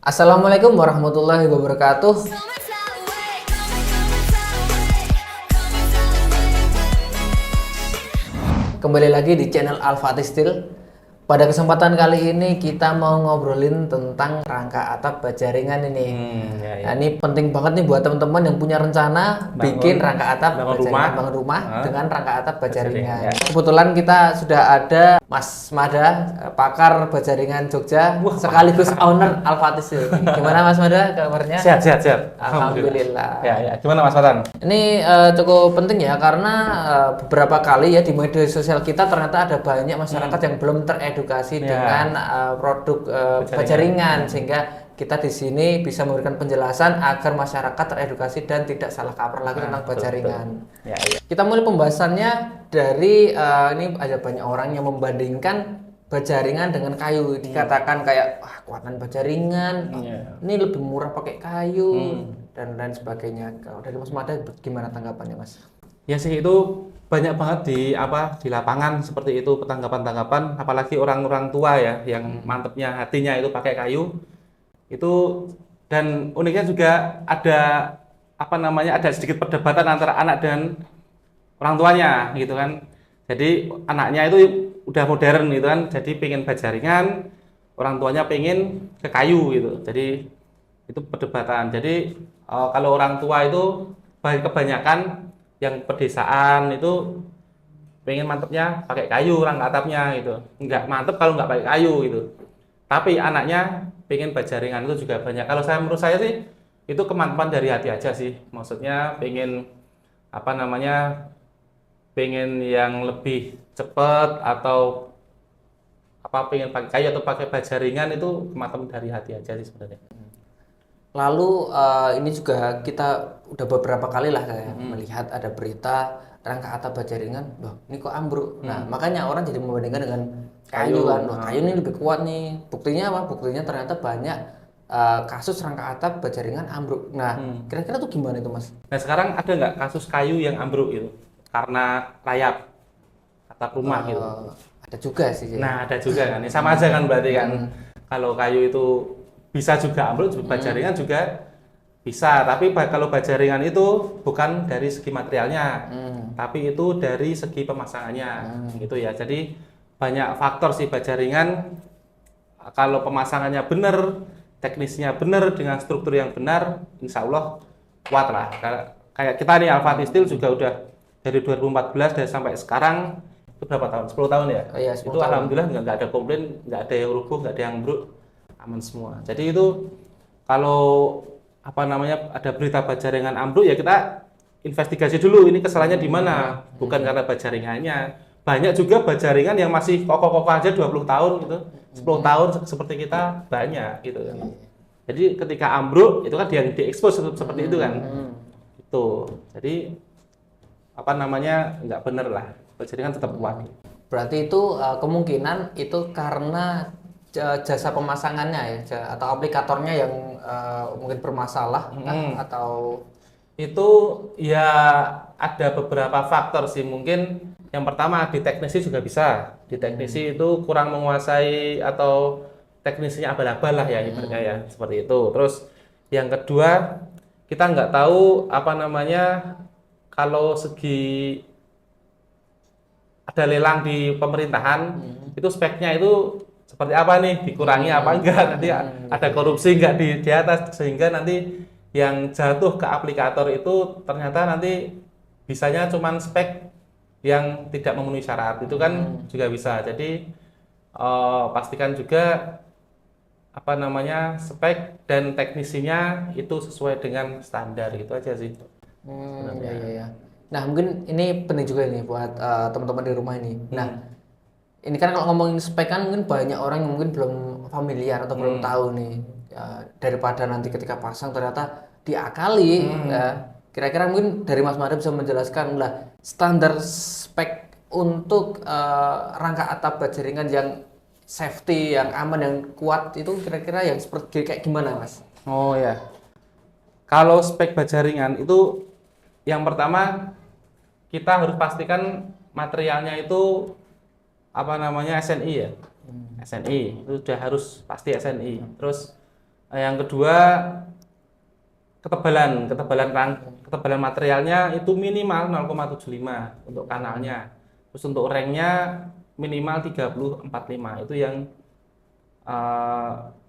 Assalamualaikum warahmatullahi wabarakatuh. Kembali lagi di channel Al-Fatih Steel. Pada kesempatan kali ini kita mau ngobrolin tentang rangka atap baja ringan ini. Nah, ini penting banget nih buat teman-teman yang punya rencana bikin rangka atap baja ringan, bangun rumah dengan rangka atap baja ringan. Kebetulan kita sudah ada Mas Mada, pakar baja ringan Jogja, sekaligus owner Al-Fatih Steel. Gimana Mas Mada kabarnya? Sehat. Alhamdulillah. Ya. Gimana Mas Fatan? Ini cukup penting ya karena beberapa kali ya di media sosial kita ternyata ada banyak masyarakat yang belum teredukasi dengan produk baja ringan, sehingga kita di sini bisa memberikan penjelasan agar masyarakat teredukasi dan tidak salah kaprah lagi tentang baja ringan. Ya. Kita mulai pembahasannya dari ini ada banyak orang yang membandingkan baja ringan dengan kayu, dikatakan kayak kuatan baja ringan ini lebih murah pakai kayu dan lain sebagainya. Kalau dari Mas Mada gimana tanggapannya Mas? Ya sih, itu banyak banget di lapangan seperti itu tanggapan-tanggapan, apalagi orang-orang tua ya yang mantepnya hatinya itu pakai kayu itu. Dan uniknya juga ada ada sedikit perdebatan antara anak dan orang tuanya gitu kan. Jadi anaknya itu udah modern gitu kan, jadi pengen baja ringan, orang tuanya pengen ke kayu gitu. Jadi itu perdebatan. Jadi kalau orang tua itu kebanyakan yang pedesaan itu pengen mantepnya pakai kayu rangka atapnya gitu, nggak mantep kalau nggak pakai kayu gitu. Tapi anaknya pengen baja ringan itu juga banyak. Kalau menurut saya sih itu kemantapan dari hati aja sih, maksudnya pengen pengen yang lebih cepat atau pengen pakai kayu atau pakai baja ringan, itu kemantapan dari hati aja sih sebenarnya. Lalu ini juga kita udah beberapa kali lah melihat ada berita rangka atap baja ringan, loh ini kok ambruk. Nah makanya orang jadi membandingkan dengan kayu kan, loh kayu ini lebih kuat nih. Buktinya apa? Buktinya ternyata banyak kasus rangka atap baja ringan ambruk. Nah kira-kira tuh gimana itu Mas? Nah sekarang ada nggak kasus kayu yang ambruk itu karena rayap atap rumah gitu? Ada juga sih. Nah ada juga kan, sama aja kan berarti kan. Kalau kayu itu bisa juga ambruk, baja ringan juga bisa. Tapi kalau baja ringan itu bukan dari segi materialnya, tapi itu dari segi pemasangannya gitu ya. Jadi banyak faktor sih baja ringan. Kalau pemasangannya benar, teknisnya benar dengan struktur yang benar, insya Allah kuat lah. Kayak kita nih Al-Fatih Steel juga udah dari 2014 dan sampai sekarang itu berapa tahun? 10 tahun ya? Iya, 10 itu tahun. Alhamdulillah nggak ada komplain, nggak ada yang rubuh, nggak ada yang ambruk, aman semua. Jadi itu kalau ada berita baja ringan ambruk ya kita investigasi dulu ini kesalahannya di mana, bukan karena baja ringannya. Banyak juga baja ringan yang masih kokoh-kokoh aja 20 tahun gitu, 10 tahun seperti kita banyak gitu kan. Jadi ketika ambruk itu kan yang diekspos seperti itu kan. Itu. Jadi nggak bener lah. Baja ringan tetap kuat. Berarti itu kemungkinan itu karena jasa pemasangannya ya, atau aplikatornya yang mungkin bermasalah atau itu ya ada beberapa faktor sih. Mungkin yang pertama di teknisi juga bisa. Di teknisi itu kurang menguasai atau teknisinya abal-abal lah ya ibaratnya ya, seperti itu. Terus yang kedua, kita nggak tahu kalau segi ada lelang di pemerintahan itu speknya itu seperti apa nih, dikurangi apa enggak, nanti ada korupsi enggak di atas, sehingga nanti yang jatuh ke aplikator itu ternyata nanti bisanya cuman spek yang tidak memenuhi syarat, itu kan juga bisa. Jadi pastikan juga spek dan teknisinya itu sesuai dengan standar, gitu aja sih. Ya. Nah mungkin ini penting juga nih buat teman-teman di rumah ini. Nah ini kan kalau ngomongin spek kan mungkin banyak orang yang mungkin belum familiar atau belum tahu nih, daripada nanti ketika pasang ternyata diakali. Kira-kira mungkin dari Mas Mada bisa menjelaskan lah standar spek untuk rangka atap baja ringan yang safety, yang aman, yang kuat itu kira-kira yang seperti kayak gimana Mas? Oh ya, kalau spek baja ringan itu yang pertama kita harus pastikan materialnya itu SNI ya. SNI itu sudah harus pasti SNI. Terus Yang kedua, ketebalan materialnya itu minimal 0,75 untuk kanalnya. Terus untuk ringnya minimal 3045. Itu yang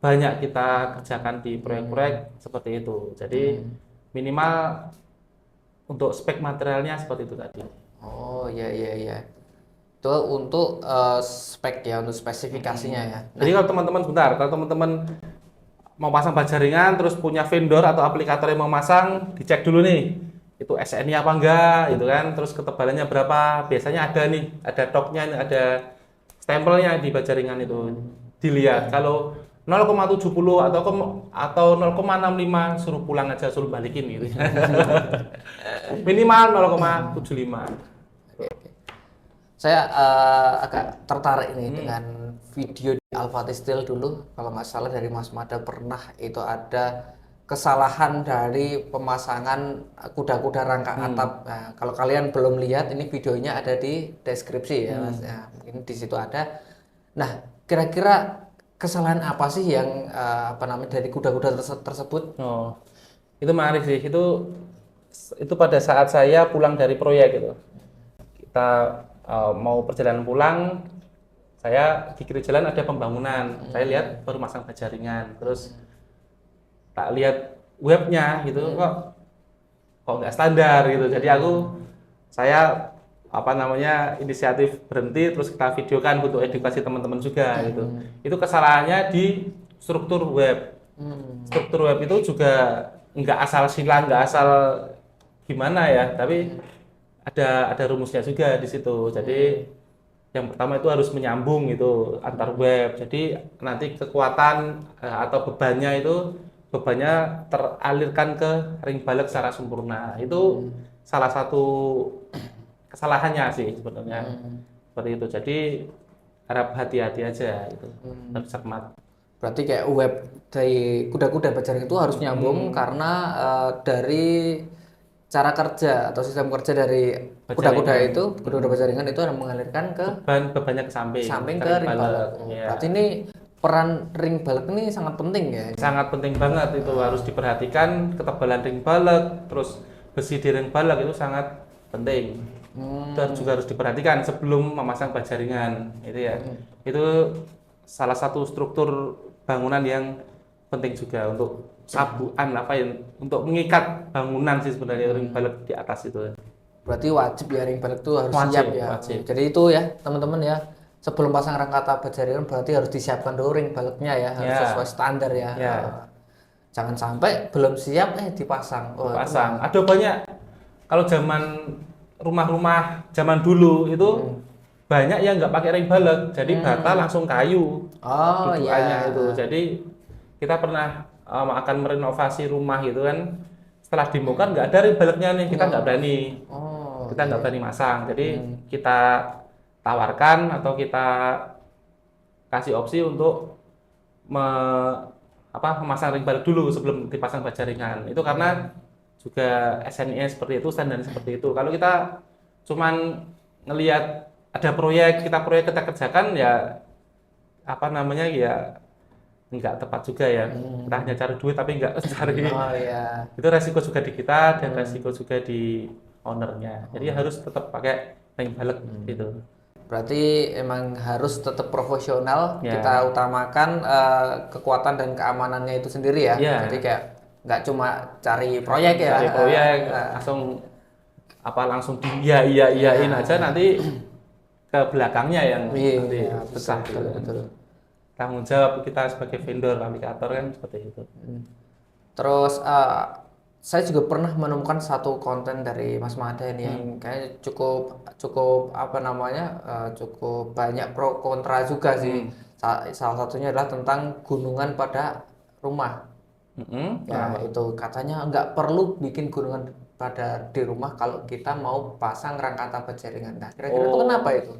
banyak kita kerjakan di proyek-proyek seperti itu. Jadi minimal untuk spek materialnya seperti itu tadi. Oh iya iya iya. Itu untuk spek ya, untuk spesifikasinya ya. Jadi kalau teman-teman mau pasang baja ringan terus punya vendor atau aplikator yang mau masang, dicek dulu nih itu SN-nya apa enggak gitu kan, terus ketebalannya berapa, biasanya ada nih, ada toknya, ada stempelnya di baja ringan itu, dilihat. Kalau 0,70 atau 0,65 suruh pulang aja, suruh balikin gitu. Minimal 0,75. Saya agak tertarik nih dengan video di Alphati Steel dulu, kalau nggak salah dari Mas Mada pernah itu ada kesalahan dari pemasangan kuda-kuda rangka atap. Nah, kalau kalian belum lihat, ini videonya ada di deskripsi ya Mas. Ya, mungkin di situ ada. Nah, kira-kira kesalahan apa sih yang dari kuda-kuda tersebut? Oh, itu menarik sih. Itu pada saat saya pulang dari proyek gitu. Kita mau perjalanan pulang, saya di kiri jalan ada pembangunan. Saya lihat baru masang baja ringan. Terus tak lihat webnya gitu, kok nggak standar gitu. Jadi saya inisiatif berhenti, terus kita videokan untuk edukasi teman-teman juga gitu. Itu kesalahannya di struktur web. Struktur web itu juga nggak asal silang, nggak asal gimana ya, tapi ada rumusnya juga di situ. Jadi yang pertama itu harus menyambung gitu antar web. Jadi nanti kekuatan atau bebannya teralirkan ke ring balik secara sempurna. Itu salah satu kesalahannya sih sebenarnya. Seperti itu. Jadi harap hati-hati aja itu. Harus cermat. Berarti kayak web dari kuda-kuda baja ringan itu harus nyambung karena dari cara kerja atau sistem kerja dari kuda-kuda baja ringan itu akan mengalirkan ke bebannya ke samping ke ring balik. Berarti ini peran ring balik ini sangat penting ya? Sangat penting banget, itu harus diperhatikan ketebalan ring balik, terus besi di ring balik itu sangat penting. Dan juga harus diperhatikan sebelum memasang baja ringan itu ya. Itu salah satu struktur bangunan yang penting juga untuk untuk mengikat bangunan sih sebenarnya ring balik di atas itu. Berarti wajib ya ring balik itu harus siap ya. Wajib. Jadi itu ya teman-teman ya, sebelum pasang rangka baja ringan berarti harus disiapkan dulu ring baliknya ya, harus sesuai standar ya. Jangan sampai belum siap dipasang. Pasang. Ada banyak, kalau rumah-rumah zaman dulu itu banyak yang nggak pakai ring balik, jadi bata langsung kayu. Itu. Jadi kita pernah akan merenovasi rumah gitu kan, setelah dibongkar nggak ada ring baliknya nih, kita nggak berani. Kita nggak berani masang. Jadi kita tawarkan atau kita kasih opsi untuk memasang ring balik dulu sebelum dipasang baja ringan. Itu karena juga SNI seperti itu, standar seperti itu. Kalau kita cuman ngelihat ada proyek kita kerjakan ya nggak tepat juga ya. Kita hanya cari duit tapi nggak cari. Itu resiko juga di kita dan resiko juga di ownernya. Jadi harus tetap pakai ring balik gitu. Berarti emang harus tetap profesional. Kita utamakan kekuatan dan keamanannya itu sendiri ya. Jadi kayak nggak cuma cari proyek ya. Cari proyek langsung iyain aja, nanti ke belakangnya yang nanti besar. Betul. Tanggung jawab kita sebagai vendor aplikator kan seperti itu. Terus saya juga pernah menemukan satu konten dari Mas Mada ini yang kayaknya cukup cukup banyak pro kontra juga sih. Salah satunya adalah tentang gunungan pada rumah. Itu katanya nggak perlu bikin gunungan di rumah kalau kita mau pasang rangka baja ringan. Nah, kira-kira itu kenapa itu?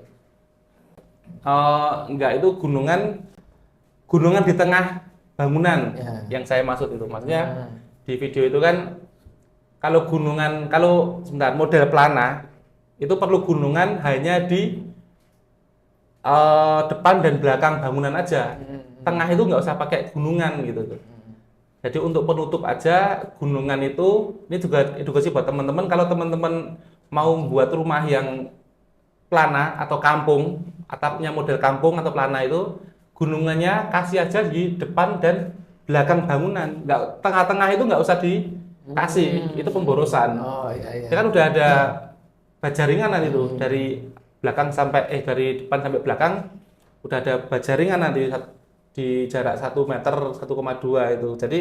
Enggak, itu gunungan di tengah bangunan yang saya maksud itu. Maksudnya di video itu kan kalau model pelana itu perlu gunungan hanya di depan dan belakang bangunan aja. Tengah itu nggak usah pakai gunungan gitu tuh. Jadi untuk penutup aja gunungan itu, ini juga edukasi buat teman-teman. Kalau teman-teman mau buat rumah yang plana atau kampung, atapnya model kampung atau plana itu, gunungannya kasih aja di depan dan belakang bangunan. Nggak, tengah-tengah itu nggak usah dikasih, itu pemborosan. Oh iya iya. Ya kan udah ada baja ringanan itu dari belakang sampai dari depan sampai belakang udah ada baja ringan nanti di jarak 1 meter 1,2 itu. Jadi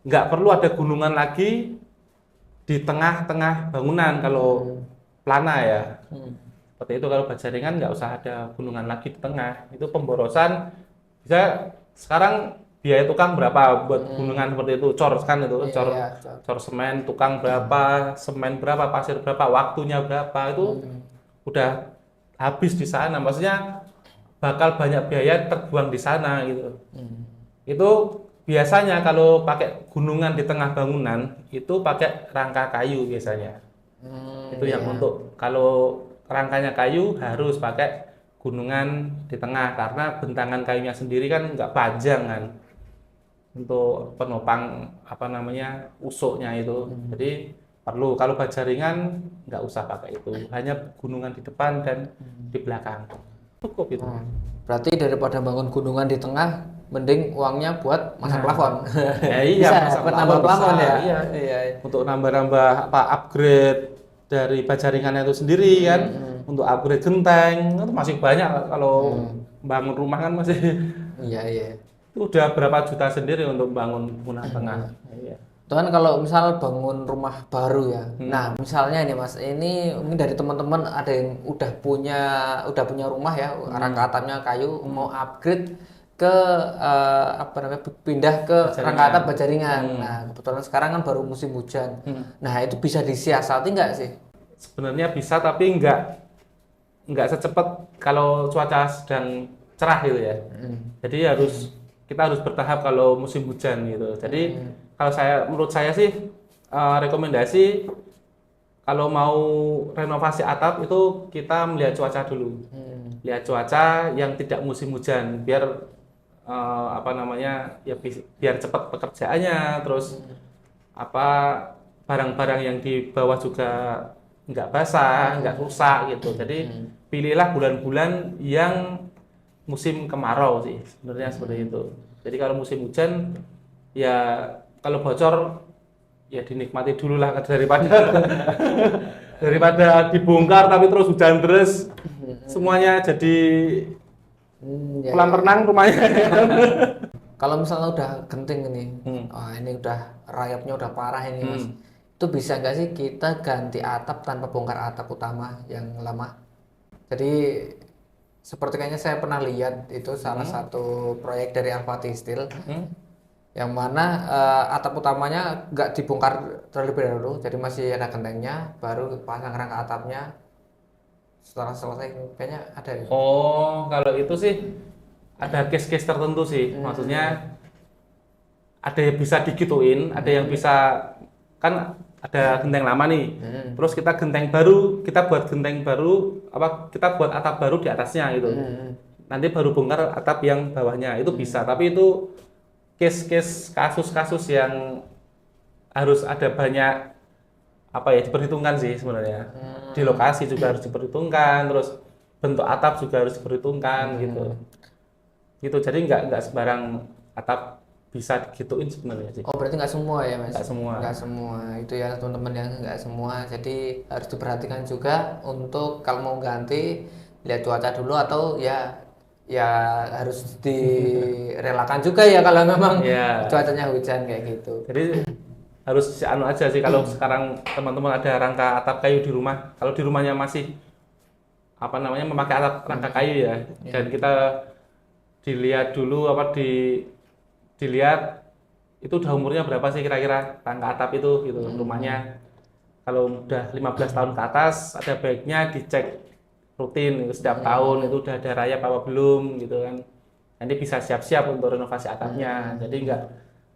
nggak perlu ada gunungan lagi di tengah-tengah bangunan kalau plana ya. Seperti itu. Kalau baja ringan nggak usah ada gunungan lagi di tengah. Itu pemborosan bisa sekarang biaya tukang berapa buat gunungan seperti itu, cor kan itu, cor semen, tukang berapa, semen berapa, pasir berapa, waktunya berapa, itu udah habis di sana. Maksudnya bakal banyak biaya terbuang di sana gitu. Itu biasanya kalau pakai gunungan di tengah bangunan itu pakai rangka kayu biasanya. Itu yang untuk kalau rangkanya kayu harus pakai gunungan di tengah karena bentangan kayunya sendiri kan nggak panjang kan untuk penopang apa namanya usuknya itu. Jadi perlu kalau baja ringan nggak usah pakai itu, hanya gunungan di depan dan di belakang cukup itu. Berarti daripada bangun gunungan di tengah, mending uangnya buat masang plafon. Ya iya, Bisa buat nambah plafon ya. Iya. Iya. Untuk nambah-nambah apa upgrade dari baja ringannya itu sendiri kan, untuk upgrade genteng itu masih banyak kalau bangun rumah kan masih. Iya iya. Itu udah berapa juta sendiri untuk bangun gunung tengah. Iya. Itu kan kalau misal bangun rumah baru ya. Nah, misalnya ini Mas, ini mungkin dari teman-teman ada yang udah punya rumah ya, rangka atapnya kayu, mau upgrade ke apa namanya pindah ke rangka atap baja ringan. Nah, kebetulan sekarang kan baru musim hujan. Nah, itu bisa disiasati nggak sih? Sebenarnya bisa tapi nggak secepat kalau cuaca sedang cerah gitu ya. Jadi kita harus bertahap kalau musim hujan gitu. Jadi kalau menurut saya sih rekomendasi kalau mau renovasi atap itu kita melihat cuaca dulu. Lihat cuaca yang tidak musim hujan biar apa namanya ya biar cepat pekerjaannya, terus apa barang-barang yang di bawah juga nggak basah, nggak rusak gitu. Jadi pilihlah bulan-bulan yang musim kemarau sih sebenarnya seperti itu. Jadi kalau musim hujan ya kalau bocor ya dinikmati dulu lah daripada dibongkar tapi terus hujan deras semuanya jadi kolam renang rumahnya. Kalau misalnya udah genting ini, ini udah rayapnya udah parah ini Mas. Itu bisa nggak sih kita ganti atap tanpa bongkar atap utama yang lama? Jadi seperti kayaknya saya pernah lihat itu salah satu proyek dari Alpati Steel yang mana atap utamanya nggak dibongkar terlebih dahulu, jadi masih ada gentengnya, baru pasang rangka atapnya. Setelah selesai kayaknya ada ya. Oh, kalau itu sih ada case-case tertentu sih. Maksudnya ada yang bisa digituin, ada yang bisa kan ada genteng lama nih. Terus kita buat genteng baru kita buat atap baru di atasnya gitu. Nanti baru bongkar atap yang bawahnya. Itu bisa, tapi itu case-case kasus-kasus yang harus ada banyak diperhitungkan sih sebenarnya. Di lokasi juga harus diperhitungkan, terus bentuk atap juga harus diperhitungkan gitu. Gitu. Jadi nggak sembarang atap bisa digituin sebenarnya sih. Oh, berarti nggak semua ya Mas? Nggak semua. Nggak semua. Itu ya teman-teman yang nggak semua. Jadi harus diperhatikan juga untuk kalau mau ganti lihat cuaca dulu atau ya harus direlakan juga ya kalau memang cuacanya hujan kayak gitu. Jadi harus aja sih kalau sekarang teman-teman ada rangka atap kayu di rumah. Kalau di rumahnya masih memakai atap rangka kayu ya, dan kita dilihat dulu dilihat itu udah umurnya berapa sih kira-kira rangka atap itu gitu rumahnya. Kalau udah 15 tahun ke atas ada baiknya dicek rutin setiap tahun itu udah ada rayap apa belum gitu kan. Nanti bisa siap-siap untuk renovasi atapnya. Jadi nggak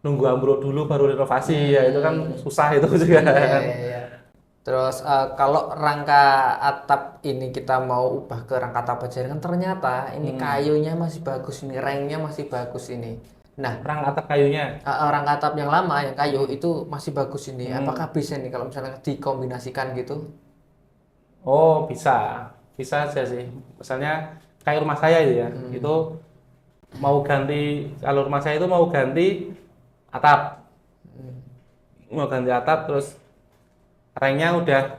nunggu ambruk dulu baru renovasi ya itu kan susah itu juga. Iya. Terus kalau rangka atap ini kita mau ubah ke rangka atap baja ringan ternyata ini kayunya masih bagus, ini rengnya masih bagus ini. Nah, rang atap kayunya. rangka atap yang lama yang kayu itu masih bagus ini. Hmm. Apakah bisa nih kalau misalnya dikombinasikan gitu? Oh, bisa aja sih. Misalnya kayak rumah saya itu ya, itu mau ganti, kalau rumah saya itu mau ganti atap, terus rengnya udah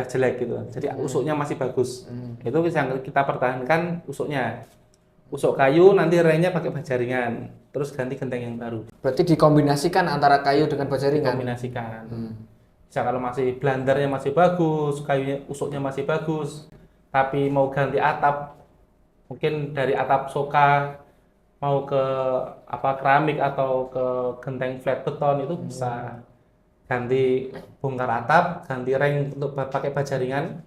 jelek gitu, jadi usuknya masih bagus. Itu yang kita pertahankan usuknya, usuk kayu, nanti rengnya pakai bajaringan, terus ganti genteng yang baru. Berarti dikombinasikan antara kayu dengan baja ringan. Dikombinasikan. Bisa kalau masih blandernya masih bagus, kayunya usuknya masih bagus, tapi mau ganti atap, mungkin dari atap soka mau ke keramik atau ke genteng flat beton, itu bisa ganti bongkar atap, ganti reng untuk pakai bajaringan,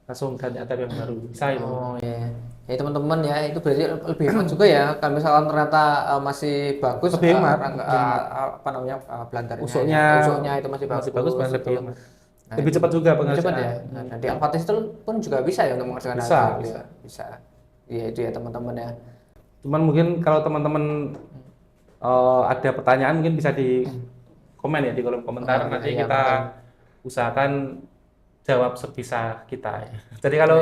langsung ganti atap yang baru, bisa itu. Oh ya, ya teman-teman ya, itu berarti lebih hemat juga ya. Kalau misalkan ternyata masih bagus, Lebih hemat, apa namanya, blandernya, usuknya itu masih bagus, lebih gitu. hemat. Nah, Lebih itu cepat juga lebih cepat pengerjaan. ya. Nah, di Alphatistel pun juga bisa ya untuk mengerjakan Bisa, atap, bisa. ya. Bisa. Iya itu ya teman-teman ya. Cuman mungkin kalau teman-teman ada pertanyaan, mungkin bisa di komen ya, di kolom komentar. Nanti iya, kita betul. usahakan jawab sebisa kita ya. Jadi kalau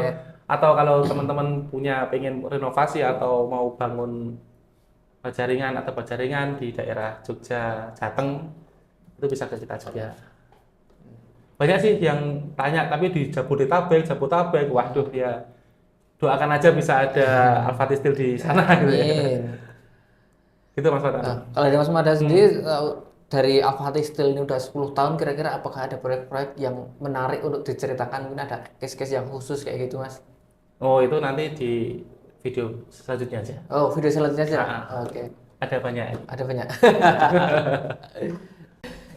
kalau teman-teman punya pengen renovasi atau mau bangun bajaringan di daerah Jogja, Jateng, itu bisa ke kita juga. Banyak sih yang tanya, tapi di Jabodetabek, waduh ya, doakan aja bisa ada Alphatistil di sana gitu ya. Amin. Gitu Mas Mada. Nah, kalau dari Mas Mada sendiri dari Alphatistil ini udah 10 tahun, kira-kira apakah ada proyek-proyek yang menarik untuk diceritakan? Mungkin ada case-case yang khusus kayak gitu, Mas? Oh, itu nanti di video selanjutnya aja. Oh, video selanjutnya aja. Oke. Ada banyak ya. Ada banyak.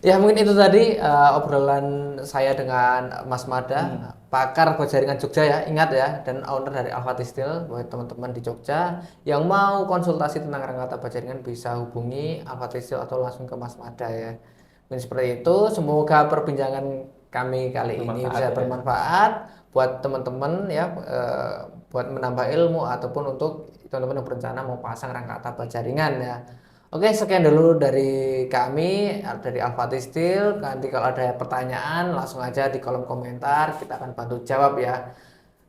Ya mungkin itu tadi obrolan saya dengan Mas Mada, pakar bajaringan Jogja ya, ingat ya, dan owner dari Alphatistil. Buat teman-teman di Jogja yang mau konsultasi tentang rangkata bajaringan bisa hubungi Alphatistil atau langsung ke Mas Mada ya. Dan seperti itu, semoga perbincangan kami kali ini bisa bermanfaat buat teman-teman ya, buat menambah ilmu ataupun untuk teman-teman yang berencana mau pasang rangkata bajaringan ya. Oke, sekian dulu dari kami, dari Alphatistil. Nanti kalau ada pertanyaan langsung aja di kolom komentar, kita akan bantu jawab ya.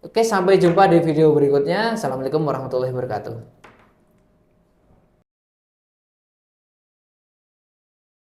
Oke, sampai jumpa di video berikutnya. Assalamualaikum warahmatullahi wabarakatuh.